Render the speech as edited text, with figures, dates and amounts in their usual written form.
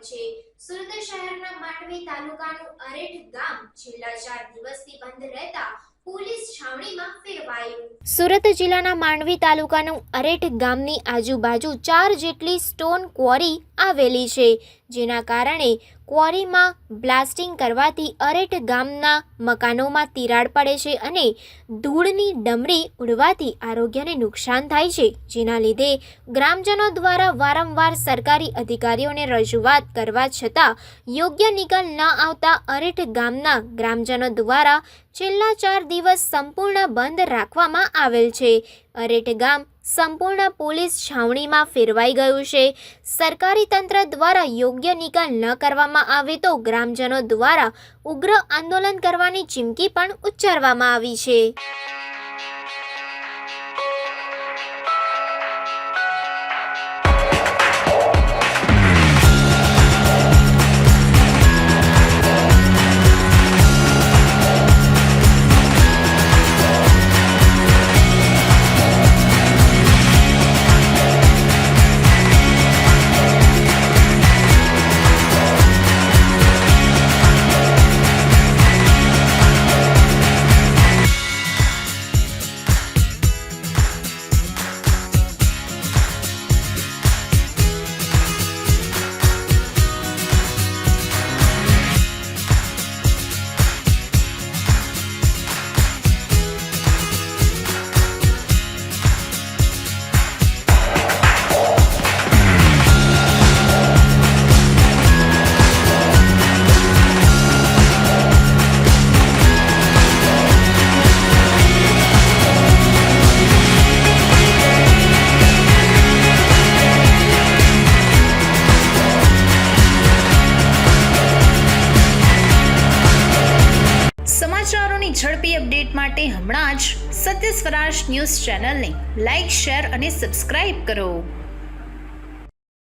છે। સુરત શહેરના માંડવી તાલુકાનું અરેઠ ગામ છેલ્લા 4 દિવસથી બંધ રહેતા પોલીસ છાવણીમાં ફેરવાયું। સુરત જિલ્લાના માંડવી તાલુકાનું અરેઠ ગામની આજુબાજુ 4 જેટલી સ્ટોન ક્વોરી આવેલી છે, જેના કારણે ક્વોરીમાં બ્લાસ્ટિંગ કરવાથી અરેઠ ગામના મકાનોમાં તિરાડ પડે છે અને ધૂળની ડમરી ઉડવાથી આરોગ્યને નુકસાન થાય છે, જેના લીધે ગ્રામજનો દ્વારા વારંવાર સરકારી અધિકારીઓને રજૂઆત કરવા છતાં યોગ્ય નિકાલ ન આવતા અરેઠ ગામના ગ્રામજનો દ્વારા છેલ્લા 4 દિવસ સંપૂર્ણ બંધ રાખવામાં આવેલ છે। અરેઠ ગામ સંપૂર્ણ પોલીસ છાવણીમાં ફેરવાઈ ગયું છે। સરકારી તંત્ર દ્વારા યોગ્ય નિકાલ ન કરવામાં આવે તો ગ્રામજનો દ્વારા ઉગ્ર આંદોલન કરવાની ચીમકી પણ ઉચ્ચારવામાં આવી છે। સમાચારોની ઝડપી અપડેટ માટે હમણાં જ સત્ય સ્વરાજ ન્યૂઝ ચેનલને લાઇક, શેર અને સબસ્ક્રાઇબ કરો।